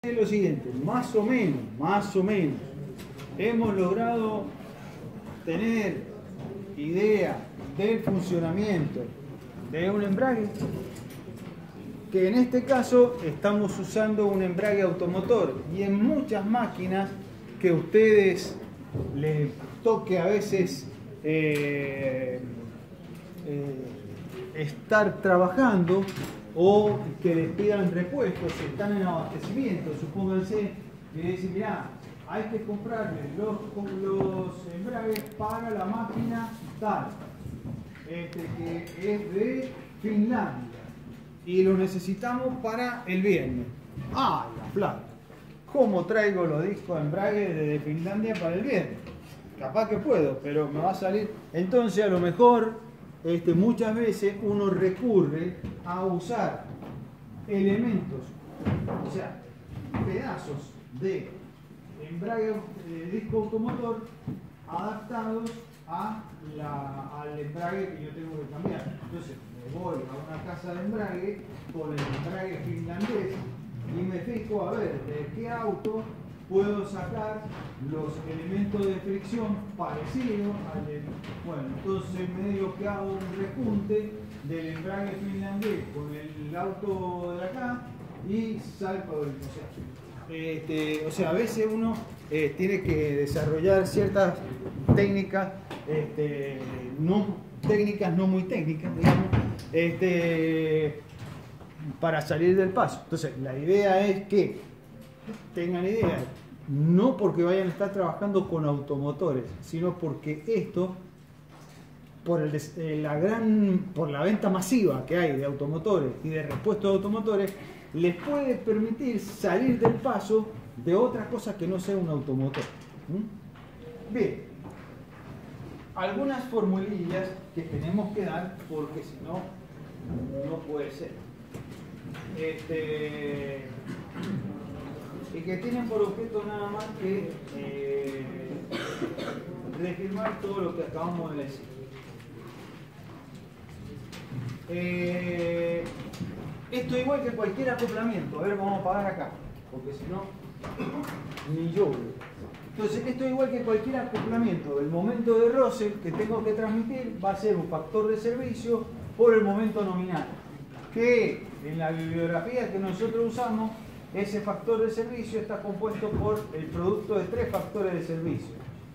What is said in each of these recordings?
Es lo siguiente, más o menos, hemos logrado tener idea del funcionamiento de un embrague, que en este caso estamos usando un embrague automotor, y en muchas máquinas que a ustedes les toque a veces estar trabajando o que les pidan repuestos, si están en abastecimiento, supónganse, y dicen, mirá, hay que comprarle los embragues para la máquina tal, que es de Finlandia, y lo necesitamos para el viernes. ¡Ah, la plata! ¿Cómo traigo los discos de embrague desde Finlandia para el viernes? Capaz que puedo, pero me va a salir. Entonces, a lo mejor, muchas veces uno recurre a usar elementos, o sea, pedazos de embrague de disco automotor adaptados al embrague que yo tengo que cambiar. Entonces me voy a una casa de embrague con el embrague finlandés y me fijo a ver de qué auto puedo sacar los elementos de fricción parecidos al de... Bueno, entonces medio que hago un rejunte del embrague finlandés con el auto de acá y salgo del... O sea, a veces uno tiene que desarrollar ciertas técnicas, no muy técnicas, digamos, para salir del paso. Entonces, la idea es que tengan idea, no porque vayan a estar trabajando con automotores, sino porque esto, por la venta masiva que hay de automotores y de repuestos de automotores, les puede permitir salir del paso de otra cosa que no sea un automotor. Bien, algunas formulillas que tenemos que dar, porque si no, no puede ser. Y que tienen por objeto nada más que reafirmar todo lo que acabamos de decir. Esto igual que cualquier acoplamiento. A ver, vamos a apagar acá, porque si no, ni yo. Entonces, esto igual que cualquier acoplamiento. El momento de roce que tengo que transmitir va a ser un factor de servicio por el momento nominal, que en la bibliografía que nosotros usamos, ese factor de servicio está compuesto por el producto de 3 factores de servicio.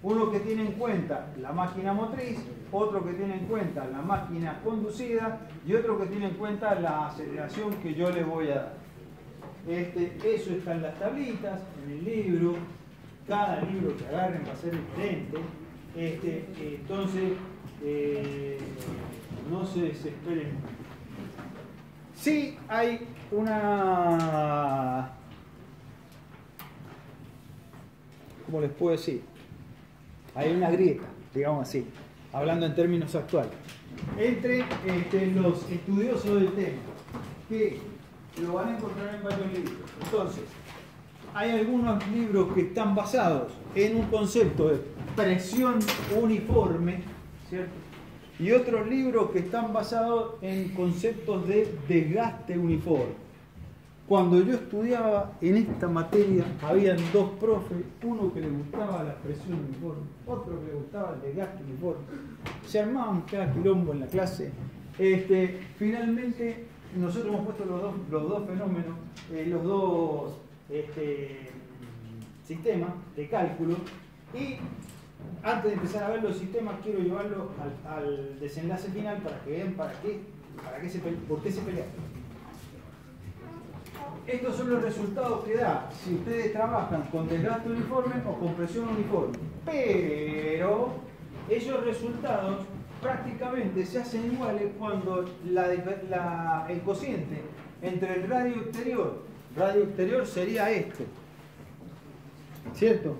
Uno que tiene en cuenta la máquina motriz, otro que tiene en cuenta la máquina conducida y otro que tiene en cuenta la aceleración que yo le voy a dar. Eso está en las tablitas, en el libro. Cada libro que agarren va a ser diferente. Entonces, no se desesperen. Sí hay una... ¿Cómo les puedo decir? Hay una grieta, digamos así, hablando en términos actuales, entre los estudiosos del tema, que lo van a encontrar en varios libros. Entonces, hay algunos libros que están basados en un concepto de presión uniforme, ¿cierto? Y otros libros que están basados en conceptos de desgaste uniforme. Cuando yo estudiaba en esta materia, habían 2 profes, uno que le gustaba la presión uniforme, otro que le gustaba el desgaste uniforme. Se armaban cada quilombo en la clase. Finalmente, nosotros hemos puesto los dos fenómenos, los dos sistemas de cálculo, y antes de empezar a ver los sistemas, quiero llevarlo al desenlace final para que vean por qué se pelean. Estos son los resultados que da si ustedes trabajan con desgaste uniforme o con presión uniforme. Pero esos resultados prácticamente se hacen iguales cuando el cociente entre el radio exterior sería este, ¿cierto?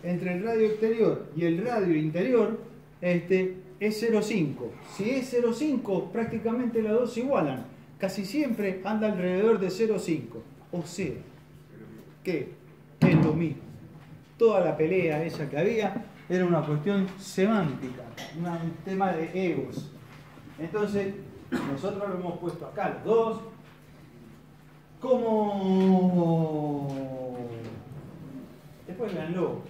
Entre el radio exterior y el radio interior, es 0,5. Si es 0,5, prácticamente las dos se igualan. Casi siempre anda alrededor de 0,5. O sea, que es lo mismo. Toda la pelea esa que había era una cuestión semántica, un tema de egos. Entonces, nosotros lo hemos puesto acá los dos como véanlo.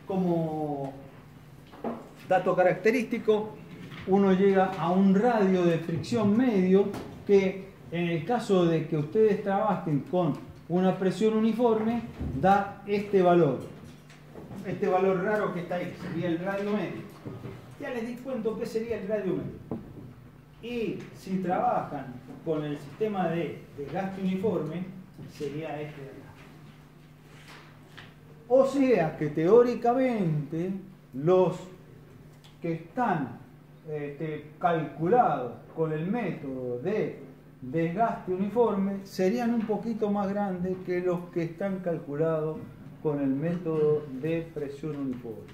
Como dato característico, uno llega a un radio de fricción medio que en el caso de que ustedes trabajen con una presión uniforme, da este valor. Este valor raro que está ahí, sería el radio medio. Ya les di cuenta qué sería el radio medio. Y si trabajan con el sistema de desgaste uniforme, sería este de acá. O sea que teóricamente los que están calculados con el método de desgaste uniforme serían un poquito más grandes que los que están calculados con el método de presión uniforme.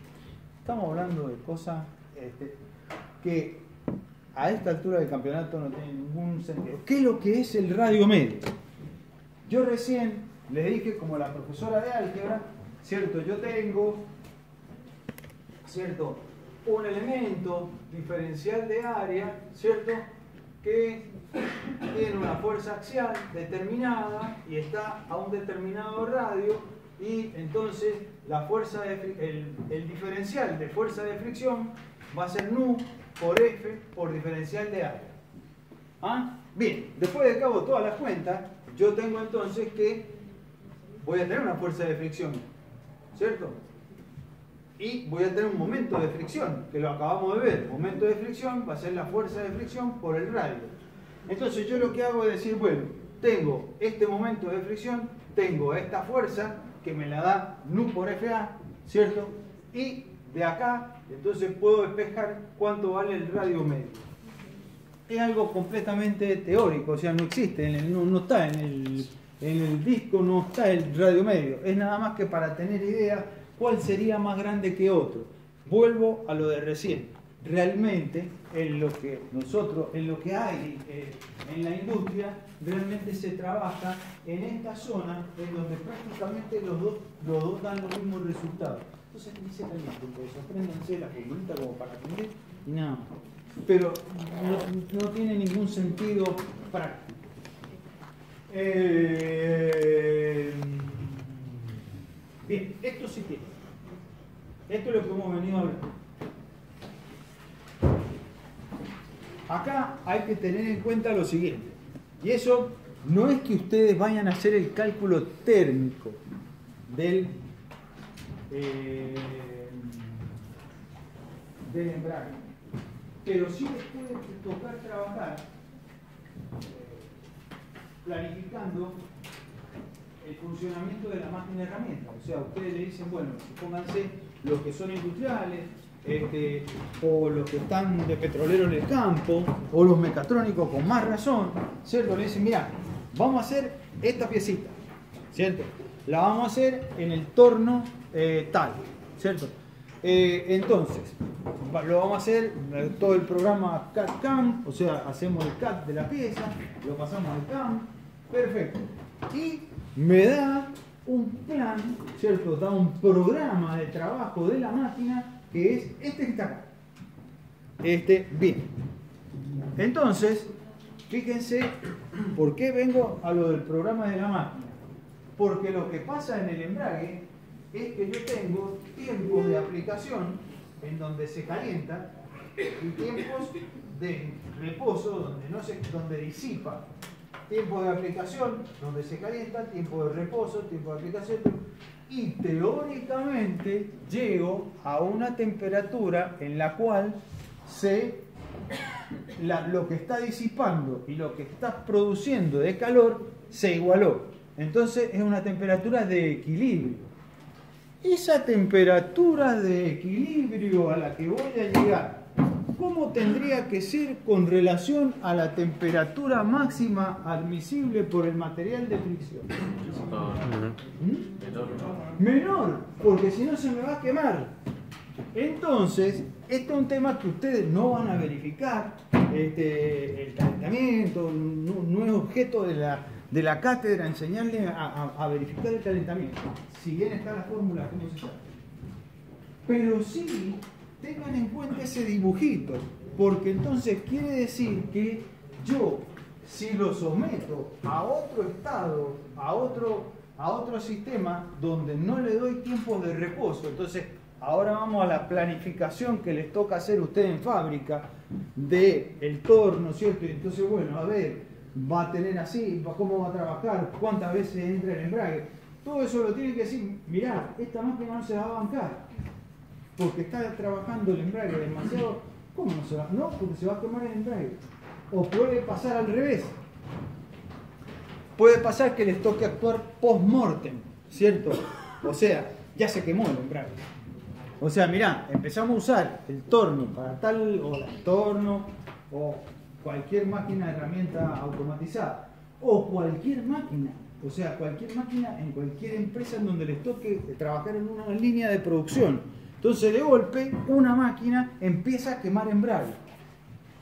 Estamos hablando de cosas que a esta altura del campeonato no tienen ningún sentido. ¿Qué es lo que es el radio medio? Yo recién les dije, como la profesora de álgebra, ¿cierto? Yo tengo, ¿cierto?, un elemento diferencial de área, ¿cierto?, que tiene una fuerza axial determinada y está a un determinado radio, y entonces la fuerza el diferencial de fuerza de fricción va a ser nu por F por diferencial de área. ¿Ah? Bien, después de que hago todas las cuentas, yo tengo entonces que voy a tener una fuerza de fricción, ¿cierto? Y voy a tener un momento de fricción, que lo acabamos de ver. El momento de fricción va a ser la fuerza de fricción por el radio. Entonces yo lo que hago es decir, bueno, tengo este momento de fricción, tengo esta fuerza que me la da nu por FA, ¿cierto? Y de acá, entonces puedo despejar cuánto vale el radio medio. Es algo completamente teórico, o sea, no existe, no está en el disco, no está el radio medio. Es nada más que para tener idea cuál sería más grande que otro. Vuelvo a lo de recién. Realmente, en lo que hay en la industria, realmente se trabaja en esta zona en donde prácticamente los dos dan los mismos resultados. Entonces, ni se calienten, pues apréndanse la formulita como para aprender y nada más. Pero no tiene ningún sentido práctico. Bien, esto sí tiene. Esto es lo que hemos venido a hablar. Acá hay que tener en cuenta lo siguiente. Y eso no es que ustedes vayan a hacer el cálculo térmico del embrague. Pero sí les puede tocar trabajar planificando el funcionamiento de la máquina herramienta. O sea, ustedes le dicen, bueno, pónganse los que son industriales, o los que están de petrolero en el campo, o los mecatrónicos con más razón, ¿cierto? Le dicen, mira, vamos a hacer esta piecita, ¿cierto? La vamos a hacer en el torno tal, ¿cierto? Entonces, lo vamos a hacer todo el programa CAD-CAM, o sea, hacemos el CAD de la pieza, lo pasamos al CAM, perfecto. Y me da un plan, ¿cierto? Da un programa de trabajo de la máquina que es este que está acá. Bien. Entonces, fíjense, ¿por qué vengo a lo del programa de la máquina? Porque lo que pasa en el embrague es que yo tengo tiempos de aplicación en donde se calienta y tiempos de reposo donde disipa. Tiempo de aplicación donde se calienta, tiempo de reposo, tiempo de aplicación. Y teóricamente llego a una temperatura en la cual lo que está disipando y lo que está produciendo de calor se igualó. Entonces es una temperatura de equilibrio. Esa temperatura de equilibrio a la que voy a llegar, ¿cómo tendría que ser con relación a la temperatura máxima admisible por el material de fricción? Menor, porque si no se me va a quemar. Entonces, este es un tema que ustedes no van a verificar. El calentamiento no es objeto de la cátedra enseñarles a verificar el calentamiento. Si bien está la fórmula, ¿cómo se sabe? Pero sí, tengan en cuenta ese dibujito, porque entonces quiere decir que yo, si lo someto a otro estado, a a otro sistema donde no le doy tiempo de reposo. Entonces, ahora vamos a la planificación que les toca hacer a ustedes en fábrica del torno, ¿cierto? Y entonces, bueno, a ver, va a tener así, cómo va a trabajar, cuántas veces entra el embrague. Todo eso lo tiene que decir, mirá, esta máquina no se va a bancar, porque está trabajando el embrague demasiado. ¿Cómo no se va? No, porque se va a quemar el embrague. O puede pasar al revés. Puede pasar que les toque actuar post-mortem, ¿cierto? O sea, ya se quemó el embrague. O sea, mirá, empezamos a usar el torno para tal, o el torno, o cualquier máquina, herramienta automatizada, o cualquier máquina, o sea, cualquier máquina en cualquier empresa en donde les toque trabajar en una línea de producción. Entonces, de golpe, una máquina empieza a quemar embrague.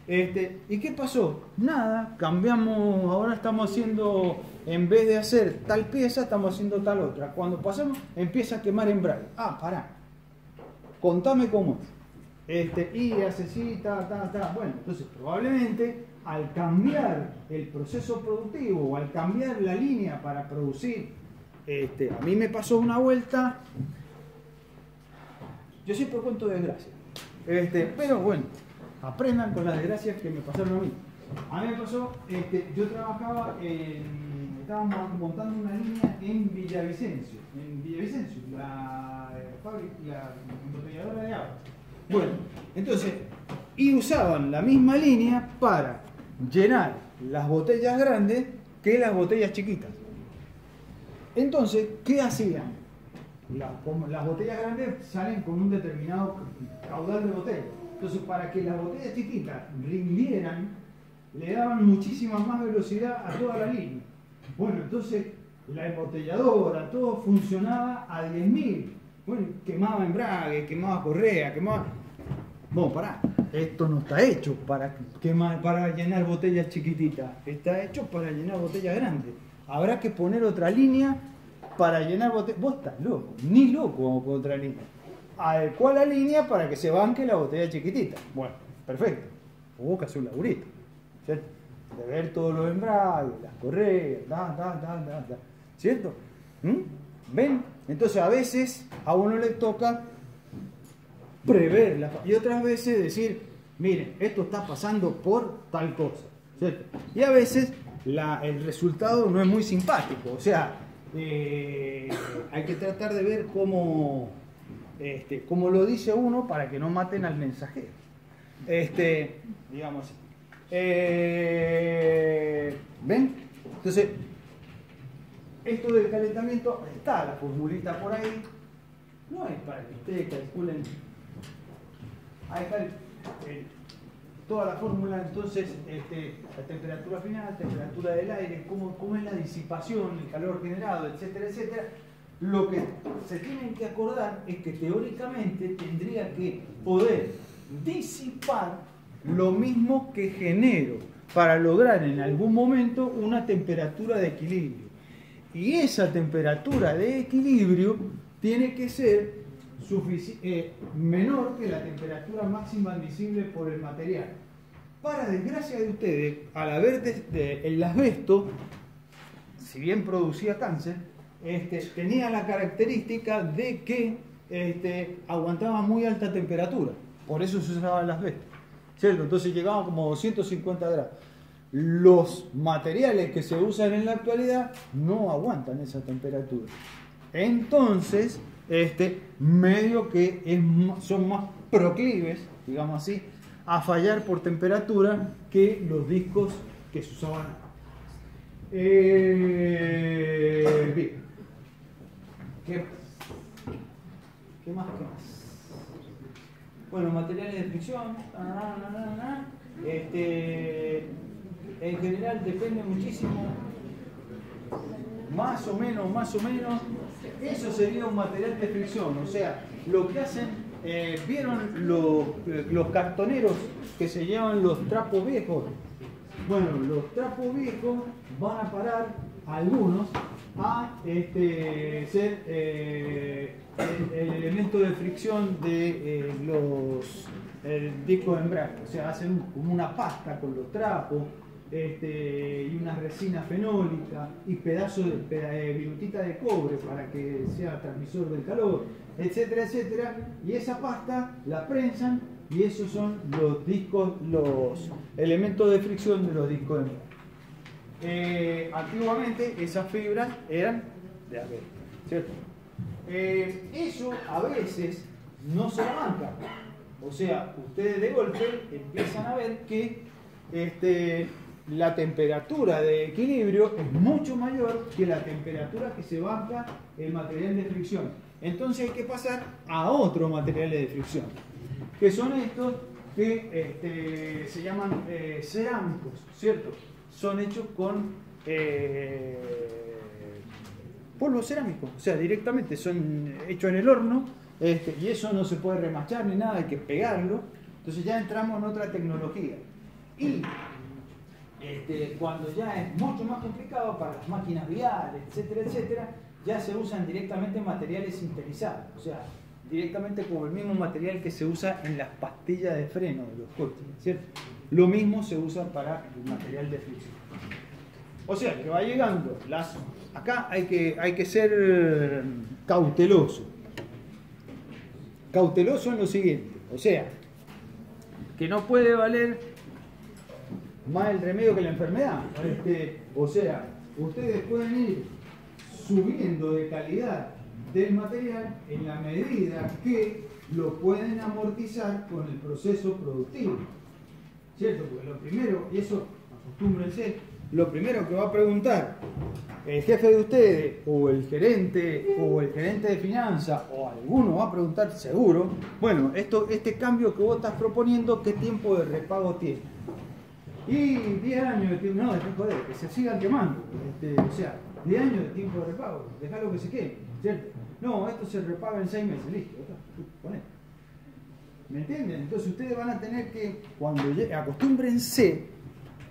¿Y qué pasó? Nada, cambiamos, ahora estamos haciendo, en vez de hacer tal pieza, estamos haciendo tal otra. Cuando pasamos, empieza a quemar embrague. Ah, pará, contame cómo es. Y hace así, Bueno, entonces probablemente al cambiar el proceso productivo o al cambiar la línea para producir, a mí me pasó una vuelta, yo siempre cuento desgracias, pero bueno, aprendan con las desgracias que me pasaron a mí. A mí me pasó, yo trabajaba estábamos montando una línea en Villavicencio, la fábrica, la embotelladora de agua. Bueno, entonces, y usaban la misma línea para llenar las botellas grandes que las botellas chiquitas. Entonces, ¿qué hacían? Las botellas grandes salen con un determinado caudal de botellas. Entonces, para que las botellas chiquitas rindieran, le daban muchísima más velocidad a toda la línea. Bueno, entonces la embotelladora, todo funcionaba a 10.000. Bueno, quemaba embrague, quemaba correa, quemaba... Bueno, pará, esto no está hecho para llenar botellas chiquititas, está hecho para llenar botellas grandes. Habrá que poner otra línea para llenar botellas. Vos estás loco, ni loco vamos con otra línea. Adecuá la línea para que se banque la botella chiquitita. Bueno, perfecto. Hubo que hacer un laburito, ¿cierto? De ver todos los embragues, las correas, ¿cierto? ¿Ven? Entonces a veces a uno le toca prever y otras veces decir, miren, esto está pasando por tal cosa, ¿cierto? Y a veces el resultado no es muy simpático, o sea, hay que tratar de ver cómo lo dice uno para que no maten al mensajero, digamos así. ¿Ven? Entonces, esto del calentamiento, está la formulita por ahí, no es para que ustedes calculen. Ahí está toda la fórmula, entonces, la temperatura final, temperatura del aire, cómo es la disipación, el calor generado, etcétera, etcétera. Lo que se tienen que acordar es que teóricamente tendría que poder disipar lo mismo que genero para lograr en algún momento una temperatura de equilibrio. Y esa temperatura de equilibrio tiene que ser menor que la temperatura máxima admisible por el material. Para desgracia de ustedes, al haber el asbesto, si bien producía cáncer, tenía la característica de que aguantaba muy alta temperatura. Por eso se usaba el asbesto, ¿cierto? Entonces llegaba como 250 grados. Los materiales que se usan en la actualidad no aguantan esa temperatura. Entonces, medio que son más proclives, digamos así, a fallar por temperatura que los discos que se usaban antes. Bien. ¿Qué más? Bueno, materiales de fricción. En general depende muchísimo. Más o menos. Eso sería un material de fricción. O sea, lo que hacen, ¿vieron los cartoneros que se llevan los trapos viejos? Bueno, los trapos viejos van a parar, algunos, a ser el elemento de fricción de los discos de embrague. O sea, hacen como una pasta con los trapos y una resina fenólica y pedazos de virutita de cobre para que sea transmisor del calor, etcétera, etcétera. Y esa pasta la prensan y esos son los discos, los elementos de fricción de los discos de embrague. Antiguamente esas fibras eran de acero, ¿cierto? Eso a veces no se banca. O sea, ustedes de golpe empiezan a ver que la temperatura de equilibrio es mucho mayor que la temperatura que se banca el material de fricción. Entonces hay que pasar a otros materiales de fricción, que son estos que se llaman cerámicos, ¿cierto? Son hechos con polvo cerámico, o sea, directamente son hechos en el horno, y eso no se puede remachar ni nada, hay que pegarlo. Entonces ya entramos en otra tecnología. Y cuando ya es mucho más complicado para las máquinas viales, etcétera, etcétera, ya se usan directamente materiales sintetizados, o sea, directamente como el mismo material que se usa en las pastillas de freno de los coches, ¿cierto? Lo mismo se usa para el material de fricción. O sea, que va llegando acá hay que ser cauteloso. Cauteloso en lo siguiente, o sea, que no puede valer más el remedio que la enfermedad. O sea, ustedes pueden ir subiendo de calidad del material en la medida que lo pueden amortizar con el proceso productivo, ¿cierto? Porque lo primero, y eso acostúmbrense, lo primero que va a preguntar el jefe de ustedes o el gerente de finanzas o alguno va a preguntar seguro, bueno, este cambio que vos estás proponiendo, ¿qué tiempo de repago tiene? Y 10 años de tiempo, no, joder, que se sigan quemando, o sea, 10 años de tiempo de repago, dejalo que se queme, ¿cierto? No, esto se repaga en 6 meses, listo, poné. ¿Me entienden? Entonces ustedes van a tener que, acostúmbrense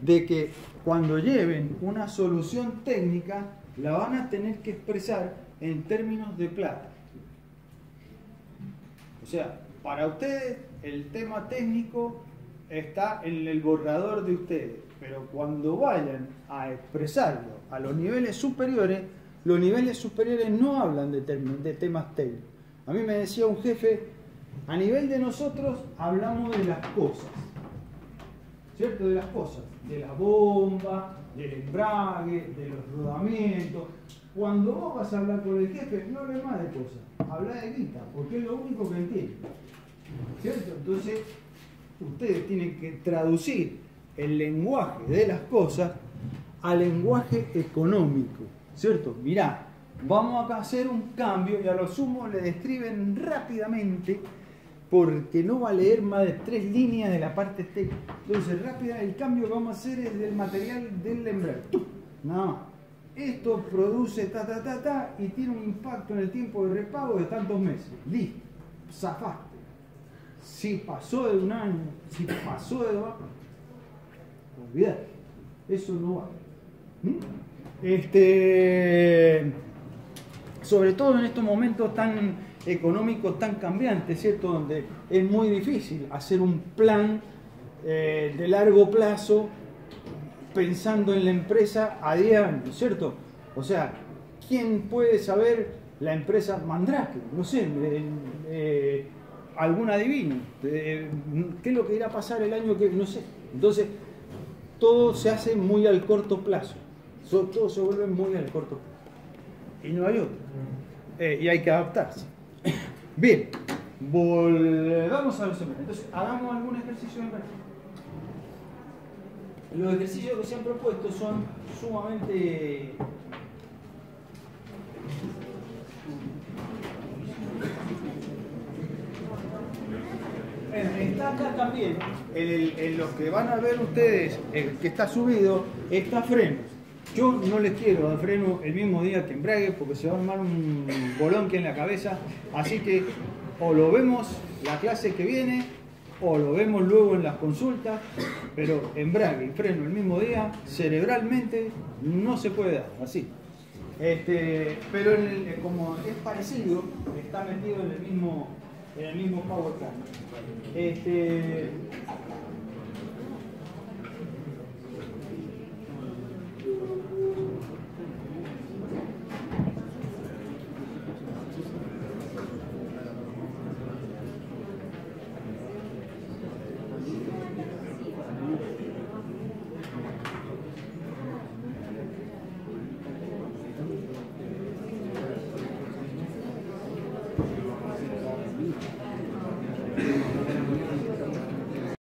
de que cuando lleven una solución técnica, la van a tener que expresar en términos de plata. O sea, para ustedes el tema técnico está en el borrador de ustedes, pero cuando vayan a expresarlo a los niveles superiores no hablan de temas técnicos. A mí me decía un jefe, a nivel de nosotros hablamos de las cosas, ¿cierto? De las cosas, de la bomba, del embrague, de los rodamientos. Cuando vos vas a hablar con el jefe, no hables más de cosas, habla de guita, porque es lo único que entiende, ¿cierto? Entonces, ustedes tienen que traducir el lenguaje de las cosas al lenguaje económico, ¿cierto? Mirá, vamos a hacer un cambio y a lo sumo le describen rápidamente porque no va a leer más de 3 líneas de la parte técnica. Entonces, rápida, el cambio que vamos a hacer es del material del embrague. Nada más. Esto produce y tiene un impacto en el tiempo de repago de tantos meses. Listo, zafaste. Si pasó de un año, si pasó de 2 años, olvidate, eso no va. Sobre todo en estos momentos tan económicos, tan cambiantes, ¿cierto? Donde es muy difícil hacer un plan de largo plazo pensando en la empresa a 10 años, ¿cierto? O sea, ¿quién puede saber la empresa Mandrake? No sé, algún adivino. ¿Qué es lo que irá a pasar el año que...? No sé. Entonces, todo se hace muy al corto plazo. Todo se vuelve muy al corto plazo. Y no hay otro. Y hay que adaptarse. Bien, volvamos a los ejemplos. Entonces, hagamos algún ejercicio de práctica. Los ejercicios que se han propuesto son sumamente está acá también, en los que van a ver ustedes, que está subido, está frenos. Yo no les quiero dar freno el mismo día que embrague porque se va a armar un bolonque en la cabeza, así que o lo vemos la clase que viene o lo vemos luego en las consultas, pero embrague y freno el mismo día, cerebralmente no se puede dar, así. Pero como es parecido, está metido en el mismo power plan.